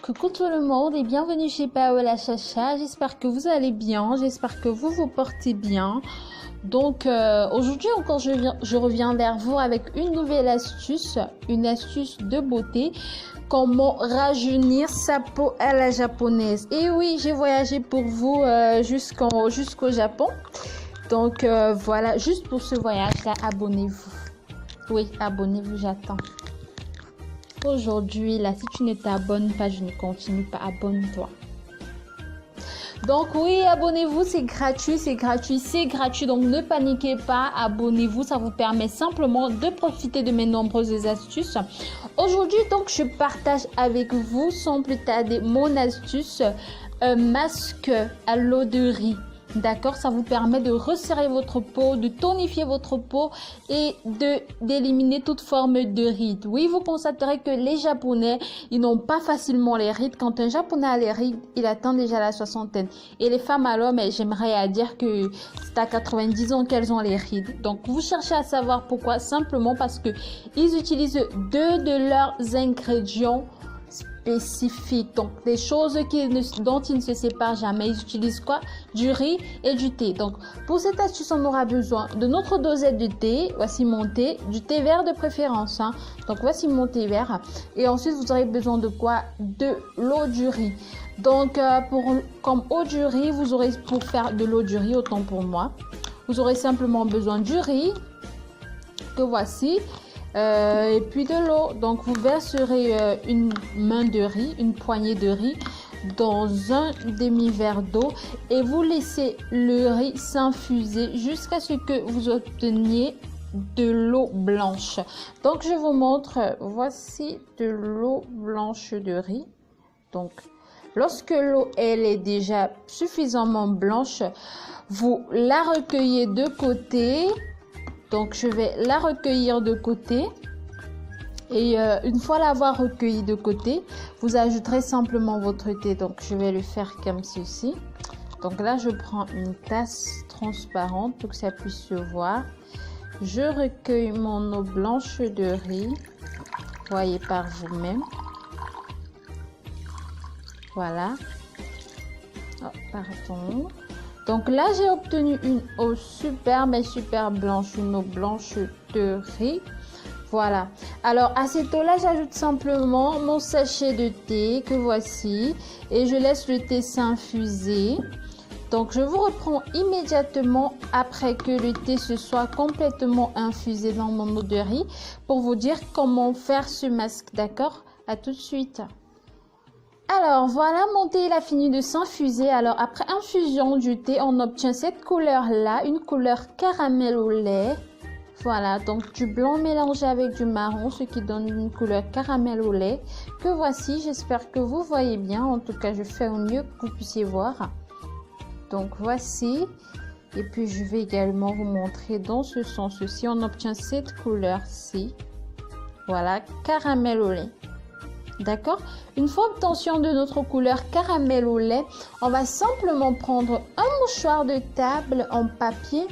Coucou tout le monde et bienvenue chez Paola Chacha. J'espère que vous allez bien, j'espère que vous vous portez bien. Donc aujourd'hui encore je reviens vers vous avec une nouvelle astuce, une astuce de beauté. Comment rajeunir sa peau à la japonaise. Et oui, j'ai voyagé pour vous jusqu'au Japon. Donc voilà, juste pour ce voyage-là, abonnez-vous. Oui, abonnez-vous, j'attends. Aujourd'hui, là, si tu ne t'abonnes pas, je ne continue pas. Abonne-toi. Donc oui, abonnez-vous, c'est gratuit, c'est gratuit, c'est gratuit. Donc ne paniquez pas, abonnez-vous. Ça vous permet simplement de profiter de mes nombreuses astuces. Aujourd'hui, donc, je partage avec vous, sans plus tarder, mon astuce, un masque à l'eau de riz. D'accord, ça vous permet de resserrer votre peau, de tonifier votre peau et d'éliminer toute forme de rides. Oui, vous constaterez que les Japonais, ils n'ont pas facilement les rides. Quand un Japonais a les rides, il atteint déjà la soixantaine. Et les femmes alors, mais j'aimerais dire que c'est à 90 ans qu'elles ont les rides. Donc, vous cherchez à savoir pourquoi? Simplement parce que ils utilisent deux de leurs ingrédients spécifiques, donc des choses dont ils ne se séparent jamais. Ils utilisent quoi? Du riz et du thé. Donc pour cette astuce, on aura besoin de notre dosette de thé. Voici mon thé, du thé vert de préférence, hein. Donc voici mon thé vert. Et ensuite vous aurez besoin de quoi? De l'eau du riz. Donc comme eau du riz, vous aurez, pour faire de l'eau du riz, autant pour moi, vous aurez simplement besoin du riz que voici. Et puis de l'eau. Donc vous verserez une main de riz, une poignée de riz dans un demi-verre d'eau et vous laissez le riz s'infuser jusqu'à ce que vous obteniez de l'eau blanche. Donc je vous montre, voici de l'eau blanche de riz. Donc lorsque l'eau elle est déjà suffisamment blanche, vous la recueillez de côté. Donc, je vais la recueillir de côté. Et une fois l'avoir recueillie de côté, vous ajouterez simplement votre thé. Donc, je vais le faire comme ceci. Donc là, je prends une tasse transparente pour que ça puisse se voir. Je recueille mon eau blanche de riz. Voyez par vous-même. Voilà. Oh, pardon. Donc là, j'ai obtenu une eau super, mais super blanche, une eau blanche de riz. Voilà. Alors, à cette eau-là, j'ajoute simplement mon sachet de thé que voici. Et je laisse le thé s'infuser. Donc, je vous reprends immédiatement après que le thé se soit complètement infusé dans mon eau de riz pour vous dire comment faire ce masque. D'accord? À tout de suite. Alors voilà, mon thé il a fini de s'infuser. Alors après infusion du thé, on obtient cette couleur là, une couleur caramel au lait. Voilà, donc du blanc mélangé avec du marron, ce qui donne une couleur caramel au lait que voici. J'espère que vous voyez bien. En tout cas, je fais au mieux que vous puissiez voir. Donc voici. Et puis je vais également vous montrer dans ce sens-ci. On obtient cette couleur-ci. Voilà, caramel au lait. D'accord? Une fois obtention de notre couleur caramel au lait, on va simplement prendre un mouchoir de table en papier,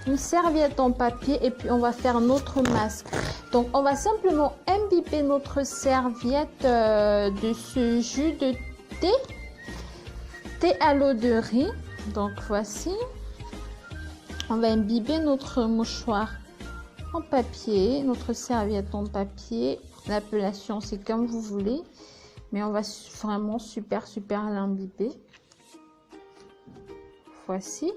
une serviette en papier et puis on va faire notre masque. Donc on va simplement imbiber notre serviette de ce jus de thé à l'eau de riz. Donc voici, on va imbiber notre mouchoir en papier, notre serviette en papier. L'appellation, c'est comme vous voulez. Mais on va vraiment super l'imbiber. Voici.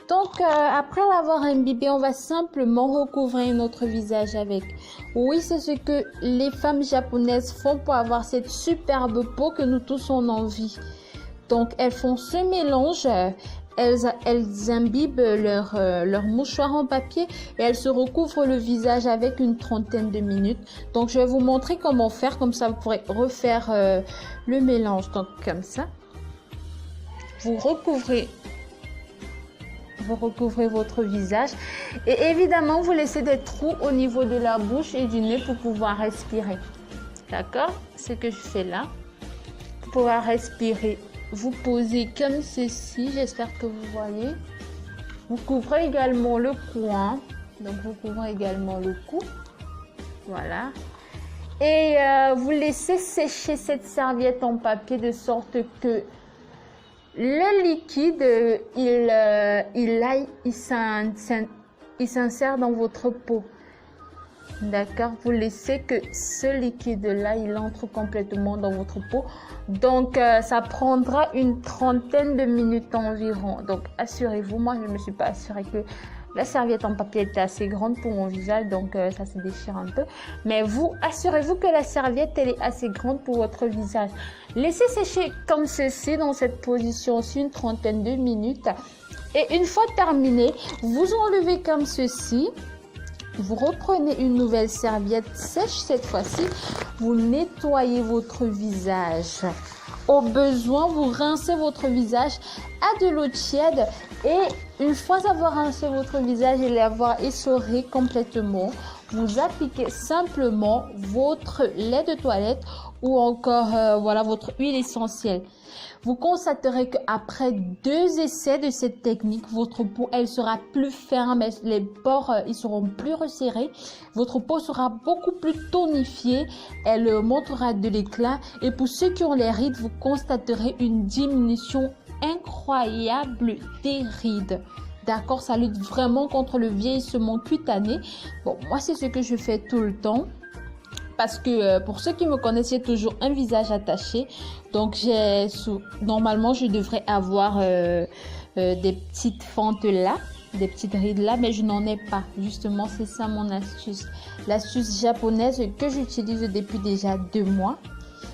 Donc, après l'avoir imbibé, on va simplement recouvrir notre visage avec. Oui, c'est ce que les femmes japonaises font pour avoir cette superbe peau que nous tous on envie. Donc, elles font ce mélange. Elles imbibent leur mouchoir en papier et elles se recouvrent le visage avec une trentaine de minutes. Donc, je vais vous montrer comment faire. Comme ça, vous pourrez refaire le mélange. Donc, comme ça, vous recouvrez votre visage. Et évidemment, vous laissez des trous au niveau de la bouche et du nez pour pouvoir respirer. D'accord? Ce que je fais là. Pour pouvoir respirer. Vous posez comme ceci, j'espère que vous voyez. Vous couvrez également le cou, hein. Donc vous couvrez également le cou. Voilà. Et vous laissez sécher cette serviette en papier de sorte que le liquide, il s'insère dans votre peau. D'accord? Vous laissez que ce liquide-là, il entre complètement dans votre peau. Donc, ça prendra une trentaine de minutes environ. Donc, assurez-vous. Moi, je ne me suis pas assurée que la serviette en papier était assez grande pour mon visage. Donc, ça se déchire un peu. Mais vous, assurez-vous que la serviette, elle est assez grande pour votre visage. Laissez sécher comme ceci, dans cette position-ci, une trentaine de minutes. Et une fois terminé, vous enlevez comme ceci. Vous reprenez une nouvelle serviette sèche cette fois-ci. Vous nettoyez votre visage. Au besoin, vous rincez votre visage à de l'eau tiède. Et une fois avoir rincé votre visage et l'avoir essoré complètement, vous appliquez simplement votre lait de toilette ou encore voilà, votre huile essentielle. Vous constaterez qu'après 2 essais de cette technique, votre peau elle sera plus ferme, les pores ils seront plus resserrés, votre peau sera beaucoup plus tonifiée, elle montrera de l'éclat et pour ceux qui ont les rides, vous constaterez une diminution incroyable des rides. D'accord, ça lutte vraiment contre le vieillissement cutané. Bon, moi c'est ce que je fais tout le temps. Parce que pour ceux qui me connaissent, j'ai toujours un visage attaché. Donc, normalement, je devrais avoir des petites fentes là, des petites rides là, mais je n'en ai pas. Justement, c'est ça mon astuce. L'astuce japonaise que j'utilise depuis déjà 2 mois.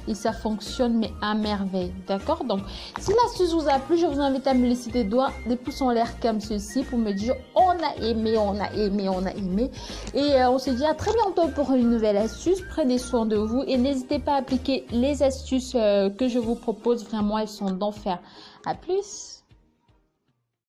Et ça fonctionne mais à merveille, d'accord? Donc, si l'astuce vous a plu, je vous invite à me laisser des pouces en l'air comme ceci pour me dire on a aimé, on a aimé, on a aimé. Et on se dit à très bientôt pour une nouvelle astuce. Prenez soin de vous et n'hésitez pas à appliquer les astuces que je vous propose. Vraiment, elles sont d'enfer. À plus!